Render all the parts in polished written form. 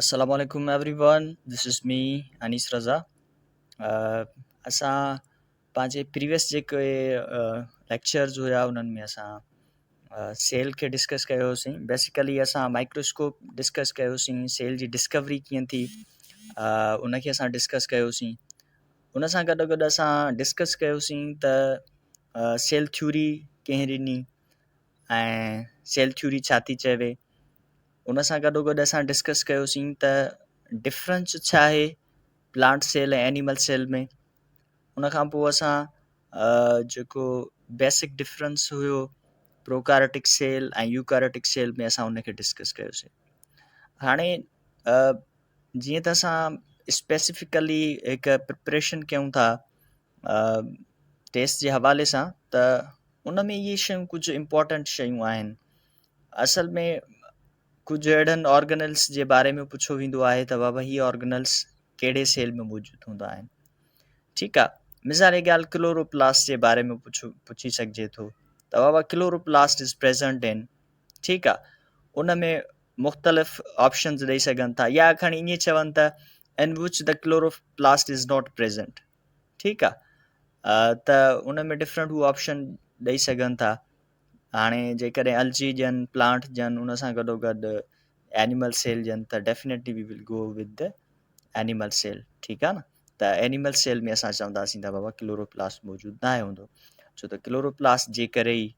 Assalamu alaikum everyone. This is me Anis Raza. अ, असां पंहिंजे previous जेके लेक्चर्स हुया उन्हनि में असां सेल खे डिस्कस कयो हुयोसीं. बेसिकली असां माइक्रोस्कोप डिस्कस कयोसीं, सेल जी डिस्कवरी कीअं थी उनखे असां डिस्कस कयोसीं. उन सां गॾु गॾु असां डिस्कस कयोसीं त सेल थ्यूरी कंहिं ॾिनी ऐं सेल थ्यूरी छा थी चइबे. उन सां गॾो गॾु असां डिस्कस कयोसीं त डिफरेंस छा आहे प्लांट सेल ऐं एनिमल सेल में. उन खां पोइ असां जेको बेसिक डिफरेंस हुयो प्रोकारेटिक सेल ऐं यूकारेटिक सेल में असां उनखे डिस्कस कयोसीं. हाणे जीअं त असां स्पेसिफिकली हिकु प्रिपरेशन कयूं था टेस्ट जे हवाले सां, त उन में इहे शयूं कुझु इम्पोर्टेंट शयूं आहिनि. असल में कुझु अहिड़नि ऑर्गेनल्स जे बारे में पुछो वेंदो आहे त बाबा हीअ ऑर्गेनल्स कहिड़े सेल में मौजूदु हूंदा आहिनि. ठीकु आहे, मिसाल जी ॻाल्हि क्लोरोप्लास्ट जे बारे में पुछी सघिजे थो त बाबा क्लोरोप्लास्ट इज़ प्रेज़ेंट इन. ठीकु आहे, उन में मुख़्तलिफ़ ऑप्शन्स ॾेई सघनि था, या खणी ईअं चवनि त इन which the chloroplast is not present. ठीकु आहे, त उन में डिफरेंट हू ऑप्शन ॾेई सघनि था. हाणे जेकॾहिं अलजी ॾियनि, प्लांट ॾियनि, उन सां गॾोगॾु एनिमल सेल ॾियनि त definitely we will go with the animal cell. ठीकु आहे न. त एनिमल सेल में असां चवंदासीं त बाबा क्लोरोप्लास्ट मौजूदु न आहे हूंदो, छो त क्लोरोप्लास्ट जे करे ई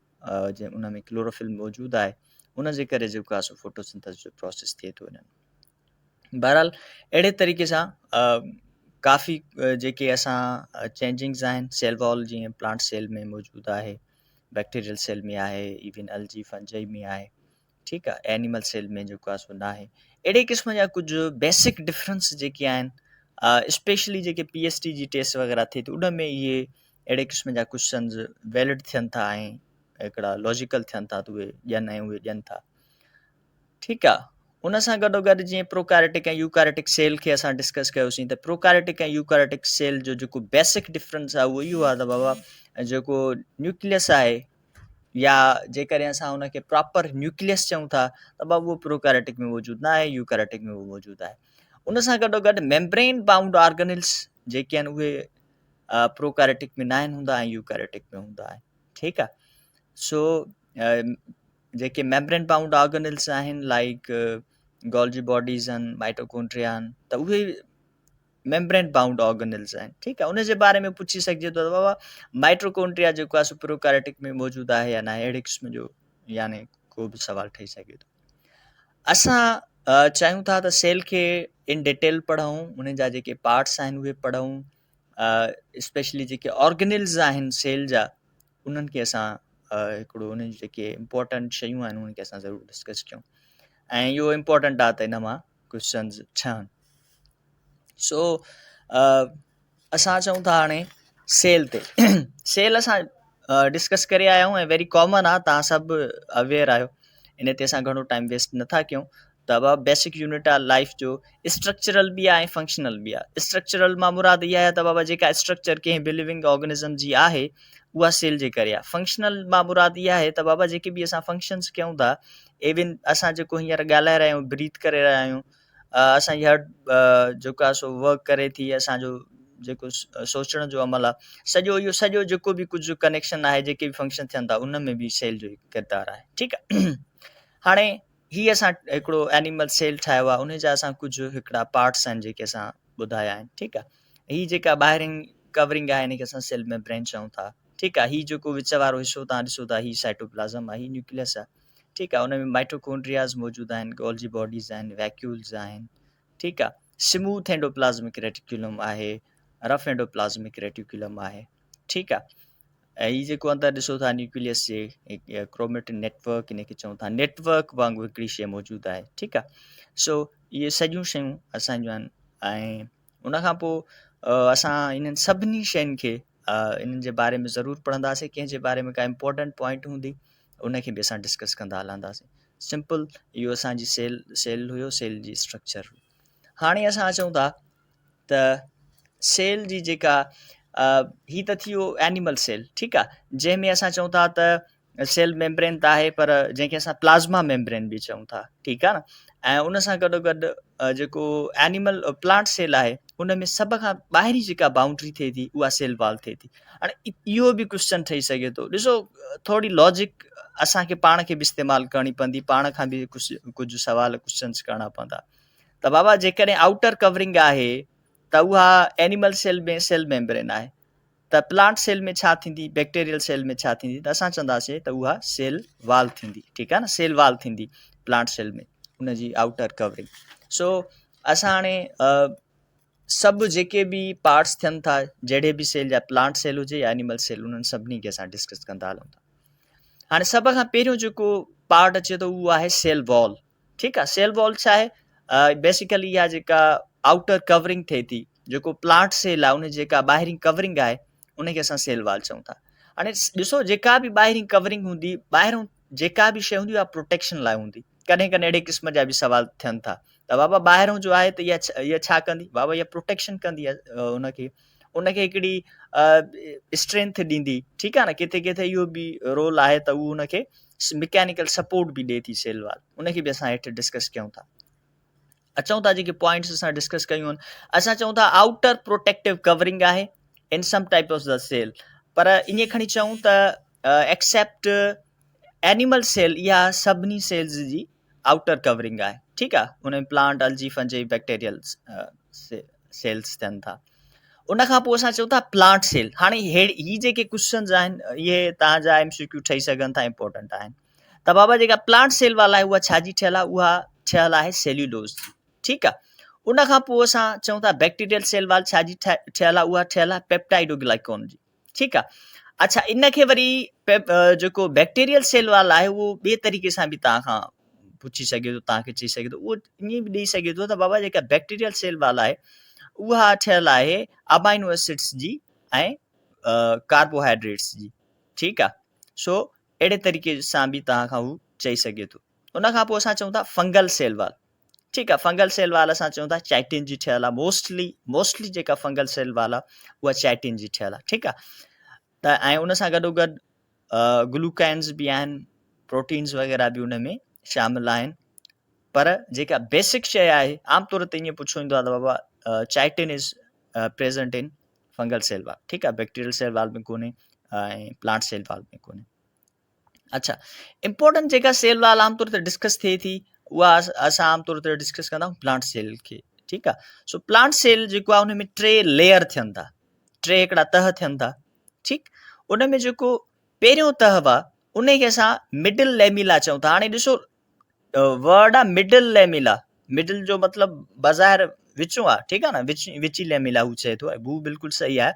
उन में क्लोरोफिल मौजूदु आहे, उन जे करे जेको आहे सो फोटोसिंथेसिस जो प्रोसेस थिए थो हिननि. बहरहाल अहिड़े तरीक़े सां काफ़ी जेके असां चेंजिंग्स आहिनि सेल वॉल, जीअं प्लांट सेल में मौजूदु आहे, बैक्टीरियल सेल में आहे, इवन अलजी फंजाई में आहे. ठीकु आहे, एनिमल सेल में जेको आहे सो न आहे. अहिड़े क़िस्म जा कुझु बेसिक डिफरेंस जेके आहिनि, स्पेशली जेके PhD जी टेस्ट वग़ैरह थिए थी उन में इहे अहिड़े क़िस्म जा क्वेश्चन्स वैलिड थियनि था ऐं हिकिड़ा लॉजिकल थियनि था, त उहे ॾियनि ऐं उहे ॾियनि था. ठीकु आहे, उन सां गॾोगॾु जीअं प्रोकारेटिक ऐं यूकारेटिक सेल खे असां डिस्कस कयोसीं, त प्रोकारेटिक ऐं यूकारेटिक सेल जो जेको बेसिक डिफरेंस आहे उहो इहो आहे त बाबा जेको न्यूक्लियस आहे, या जेकॾहिं असां उनखे प्रॉपर न्यूक्लियस चऊं था त बाबा उहो प्रोकारेटिक में मौजूदु न आहे, यूकारेटिक में उहो मौजूदु आहे. उन सां गॾोगॾु मेम्ब्रेन बाउंड ऑर्गेनल्स जेके आहिनि उहे प्रोकारेटिक में न आहिनि हूंदा ऐं यूकारेटिक में हूंदा आहिनि. ठीकु आहे, सो जेके मेम्ब्रेन बाउंड ऑर्गेनल्स आहिनि लाइक गोल्जी बॉडीज़ आहिनि, माइटोकॉन्ड्रिया आहिनि, त उहे मेम्ब्रेन बाउंड ऑर्गेनल्स आहिनि. ठीकु आहे, उन जे बारे में पुछी सघिजे थो त बाबा माइटोकॉन्ड्रिया जेको आहे सो प्रोकारेटिक में मौजूदु आहे या न आहे. अहिड़े क़िस्म जो यानी को बि सवाल ठही सघे थो. असां चाहियूं था त सेल खे इन डिटेल पढ़ूं, उन जा जेके पार्ट्स आहिनि उहे पढ़ूं, स्पेशली जेके ऑर्गेनल्स आहिनि सेल जा उन्हनि खे असां हिकिड़ो उन जी जेके इम्पोर्टेंट शयूं आहिनि उन्हनि खे असां ज़रूरु डिस्कस कयूं, ऐं इहो इम्पोर्टेंट आहे त इन मां क्वेश्चन्स ठहनि. सो असां चऊं था हाणे सेल ते सेल असां डिस्कस करे आया आहियूं ऐं वेरी कॉमन आहे, तव्हां सभु अवेयर आहियो, इन ते असां घणो टाइम वेस्ट नथा कयूं. त बाबा बेसिक यूनिट आहे लाइफ जो, स्ट्रक्चरल बि आहे ऐं फंक्शनल बि आहे. स्ट्रक्चरल मां मुराद इहा आहे त बाबा जेका स्ट्रक्चर कंहिं बि लिविंग ऑर्गेनिज़म जी आहे उहा सेल जे करे आहे. फंक्शनल मां मुराद इहा आहे त बाबा जेके बि असां फंक्शन्स कयूं था, इवन असां जेको हींअर ॻाल्हाए रहिया आहियूं, ब्रीथ करे रहिया आहियूं, असांजी हर्ट जेको आहे सो वर्क करे थी, असांजो जेको सोचण जो अमल आहे, सॼो जेको बि कुझु कनेक्शन आहे, जेके बि फंक्शन थियनि था उन में बि सेल जो किरदारु आहे. ठीकु आहे. हाणे हीअ असां हिकिड़ो एनिमल सेल ठाहियो आहे, उन जा असां कुझु हिकिड़ा पार्ट्स आहिनि जेके असां ॿुधाया आहिनि. ठीकु आहे, हीअ जेका ॿाहिरिं कवरिंग आहे हिनखे असां सेल मेम्ब्रेन चऊं था. ठीकु आहे, हीअ जेको विच वारो हिसो तव्हां ॾिसो था, हीअ साइटोप्लाज़म आहे, हीअ न्यूक्लियस आहे. ठीकु आहे, उन में माइटोकॉन्ड्रियाज़ मौजूदु आहिनि, गोल्जी बॉडीज़ आहिनि, वैक्यूल्स आहिनि. ठीकु आहे, स्मूथ एंडोप्लाज़मिक रेटिकुलम आहे, रफ एंडोप्लाज़मिक रेटिकुलम आहे. ठीकु आहे, ऐं हीअ जेको अंदरि ॾिसो था न्यूक्लियस जे क्रोमेटिन नेटवर्क हिनखे चऊं था, नेटवर्क वांगुरु हिकिड़ी शइ मौजूदु आहे. ठीकु आहे, सो इहे सॼियूं शयूं असांजूं आहिनि. ऐं उनखां पोइ असां इन्हनि सभिनी शयुनि खे इन्हनि जे बारे में ज़रूरु पढ़ंदासीं. कंहिंजे बारे में का इम्पोर्टेंट पॉइंट हूंदी उनखे बि असां डिस्कस कंदा हलंदासीं. सिंपल इहो असांजी सेल हुयो, सेल जी स्ट्रक्चर हुई. हाणे असां अचूं था त सेल जी जेका ही त थी वियो एनिमल सेल. ठीकु आहे, जंहिंमें असां चऊं था त सेल मेम्ब्रेन त आहे, पर जंहिंखे असां प्लाज़्मा मेम्ब्रेन बि चऊं था, ठीकु आहे न। ऐं उन सां गॾोगॾु जेको एनिमल प्लांट सेल आहे उन में सभ खां ॿाहिरीं जेका बाउंड्री थिए थी उहा सेल वॉल थिए थी। हाणे इहो बि क्वेश्चन ठही सघे थो, ॾिसो थोरी लॉजिक असांखे पाण खे बि इस्तेमालु करणी पवंदी, पाण खां बि कुझु सवाल क्वेश्चन्स करणा पवंदा। त बाबा जेकॾहिं आउटर कवरिंग आहे त उहा एनिमल सेल में सेल मेम्ब्रेन आहे, त प्लांट सेल में छा थींदी, बैक्टीरियल सेल में छा थींदी, त असां चवंदासीं त उहा सेल वाल थींदी, ठीकु आहे न, सेल वाल थींदी प्लांट सेल में उनजी आउटर कवरिंग। सो असां हाणे सभु जेके बि पार्ट्स थियनि था, जहिड़े बि सेल, या प्लांट सेल हुजे या एनिमल सेल, उन्हनि सभिनी खे असां डिस्कस कंदा हलूं था। हाणे सभ खां पहिरियों जेको पार्ट अचे थो उहो आहे सेल वॉल, ठीकु आहे। सेल वॉल छा आहे, बेसिकली इहा जेका आउटर कवरिंग थिए थी, जेको प्लांट सेल आहे उन जेका ॿाहिरीं कवरिंग आहे उनखे असां सेल वॉल चऊं था। हाणे ॾिसो जेका बि ॿाहिरीं कवरिंग हूंदी, ॿाहिरों जेका बि शइ हूंदी उहा प्रोटेक्शन लाइ हूंदी। कॾहिं कॾहिं अहिड़े क़िस्म जा बि सवाल थियनि था त बाबा ॿाहिरों जो आहे त इहा छा कंदी, बाबा इहा प्रोटेक्शन कंदी आहे उनखे हिकिड़ी स्ट्रेंथ ॾींदी, ठीकु आहे न। किथे किथे इहो बि रोल आहे त उहो उनखे मैकेनिकल सपोर्ट बि ॾिए थी सेल वॉल, उनखे बि असां हेठि डिस्कस कयूं था। अचूं था जेके पॉइंट्स असां डिस्कस कयूं आहिनि, असां चऊं था आउटर प्रोटेक्टिव कवरिंग आहे in some type of the cell, पर ईअं खणी चऊं त एक्सेप्ट एनिमल सेल इहा सभिनी सेल्स जी आउटर कवरिंग आहे, ठीकु आहे। उन में प्लांट, अलजी, फंजी, बैक्टीरियल सेल्स थियनि था। उन खां पोइ असां चऊं था प्लांट सेल। हाणे ही जेके क्वेश्चन्स आहिनि इहे तव्हांजा MCQ ठही सघनि था, इंपॉर्टेंट आहिनि। त बाबा जेका प्लांट सेल वाला आहे उहा छाजी ठहियल आहे, उहा ठहियल आहे सेल्यूलोज जी, ठीकु आहे। उन खां पोइ असां चऊं था बैक्टीरियल सेल वाल छाजी ठहियल आहे, उहा ठहियल आहे पेप्टाइडोग्लाइकोन जी, ठीकु आहे। अच्छा, इनखे वरी जेको बैक्टीरियल सेल वाल आहे उहो ॿिए तरीक़े सां बि तव्हां खां पुछी सघे थो, तव्हांखे चई सघे थो, उहो ईअं बि ॾेई सघे थो त बाबा जेका बैक्टीरियल सेल वाल आहे उहा ठहियल आहे अमाइनो एसिड्स जी ऐं कार्बोहाइड्रेट्स जी, ठीकु आहे। सो अहिड़े तरीक़े सां बि तव्हां खां हू चई सघे थो। उन खां पोइ असां चऊं था फंगल सेल वाल, ठीकु आहे। फंगल सेल वाल असां चऊं था चाइटिन जी ठहियल आहे, मोस्टली जेका फंगल सेल वाल आहे उहा चाइटिन जी ठहियल आहे, ठीकु आहे। त ऐं उन सां गॾोगॾु ग्लूकाइन्स बि आहिनि, प्रोटीन्स वग़ैरह बि उन में शामिल आहिनि। पर जेका बेसिक शइ आहे, आमतौर ते ईअं पुछो ईंदो आहे त बाबा chitin is present in fungal cell wall, ठीकु आहे। बैक्टीरियल सेल वाल में कोन्हे ऐं प्लांट सेल वाल में कोन्हे। अच्छा, इम्पोर्टेंट जेका सेल वाल आमतौर ते डिस्कस थिए थी उहा असां आमतौर ते डिस्कस कंदा आहियूं प्लांट सेल खे, ठीकु आहे। सो प्लांट सेल जेको आहे उन में 3 लेयर थियनि था, 3 हिकिड़ा तह थियनि था, ठीकु। उन में जेको पहिरियों तह आहे उनखे असां मिडिल लेमिला चऊं था। हाणे ॾिसो वर्ड आहे मिडिल लेमिला, मिडिल जो मतिलबु बज़ाहिर विचों आहे, ठीकु आहे न, विची लेमिला हू चए थो, हू बिल्कुलु सही आहे।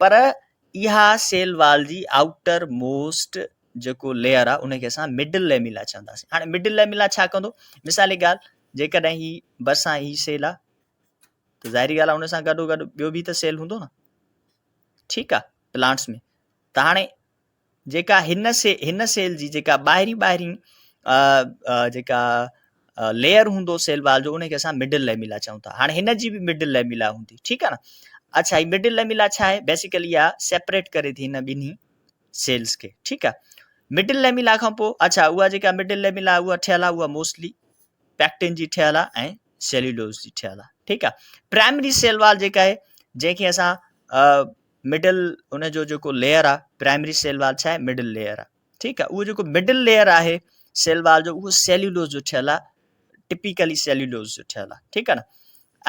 पर इहा सेल वाल जी आउटर मोस्ट जेको लेयर आहे उनखे असां मिडिल लेमिला चवंदासीं। हाणे मिडिल लेमिला छा कंदो, मिसाल जी ॻाल्हि, जेकॾहिं ही भरिसां ही सेल आहे त ज़ाहिरी ॻाल्हि आहे उन सां गॾोगॾु ॿियो बि त सेल हूंदो न, ठीकु आहे, प्लांट्स में। त हाणे जेका हिन सेल जी जेका ॿाहिरीं जेका लेयर हूंदो सेल वाल जो उनखे असां मिडिल लेमिला चऊं था। हाणे हिन जी बि मिडिल लेमिला हूंदी, ठीकु आहे न। अच्छा, ही मिडिल लेमिला छा आहे, बेसिकली इहा सेपरेट करे थी हिन ॿिन्ही सेल्स खे, ठीकु आहे। मिडिल लेमिला खां पोइ अच्छा, उहा जेका मिडिल लेमिला उहा ठहियल आहे, उहा मोस्टली पैक्टिन जी ठहियल आहे ऐं सेल्यूलोज जी ठहियल आहे, ठीकु आहे। प्राइमरी सेल वाल जेका आहे, जंहिंखे असां मिडिल उनजो जेको लेयर आहे, प्राइमरी सेल वाल छा आहे, मिडिल लेयर आहे, ठीकु आहे। उहो जेको मिडिल लेयर आहे सेल वाल जो उहो सेल्यूलोज जो ठहियल आहे, टिपिकली सेल्यूलोज जो ठहियल आहे, ठीकु आहे न।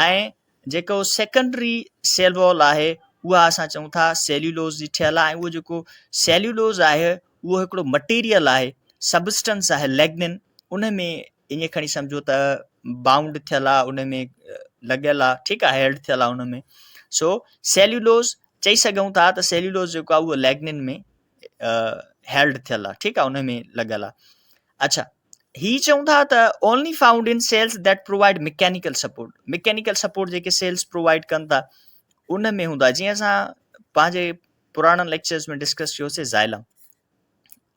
ऐं जेको सेकेंडरी सेल वॉल आहे उहा असां चऊं था सेल्यूलोज जी ठहियल आहे। ऐं उहो जेको सेल्यूलोज आहे उहो हिकिड़ो मटीरियल आहे, सबस्टेंस आहे, लेग्निन, उन में ईअं खणी सम्झो त बाउंड थियल आहे, उन में लॻियल आहे, ठीकु आहे, हेल्ड थियल आहे उन में। सो सेल्यूलोज चई सघूं था त सेल्यूलोज जेको आहे उहो लेग्निन में हेल्ड थियल आहे, ठीकु आहे, उन में लॻियल आहे। अच्छा, ही चऊं था त only found in cells that provide mechanical support. Mechanical support जेके सेल्स प्रोवाइड कनि था उन में हूंदा, जीअं असां पंहिंजे पुराणनि लेक्चर्स में डिस्कस कयोसीं ज़ाइलम।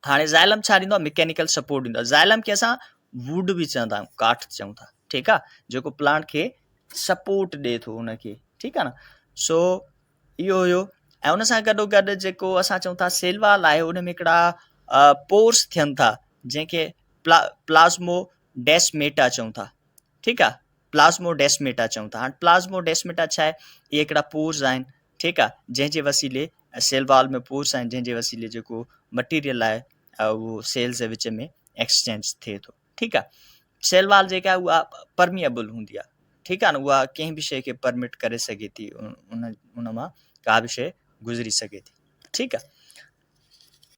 हाणे ज़ाइलम छा ॾींदो आहे, मैकेनिकल सपोर्ट ॾींदो आहे। ज़ाइलम खे असां वुड बि चवंदा आहियूं, काठ चऊं था, ठीकु आहे, जेको प्लांट खे सपोर्ट ॾिए थो उनखे, ठीकु आहे न। सो इहो हुयो। ऐं उन सां गॾोगॾु जेको असां चऊं था सेल वाल आहे उन में हिकिड़ा पोर्स थियनि था जंहिंखे प्लाज़्मोडेस्मेटा चऊं था। ठीकु आहे, प्लाज़्मोडेस्मेटा चऊं था। हाणे प्लाज़्मोडेस्मेटा छा आहे? इहे हिकिड़ा पोर्स आहिनि, ठीकु आहे, जंहिंजे वसीले सेल वॉल में पोर्स आहिनि जंहिंजे वसीले जेको मटीरियल आहे उहो सेल्स जे विच में एक्सचेंज थिए थो। ठीकु आहे, सेल वॉल जेका आहे उहा परमिएबल हूंदी आहे, ठीकु आहे न, उहा कंहिं बि शइ खे परमिट करे सघे थी, उन मां का बि शइ गुज़री सघे थी। ठीकु आहे,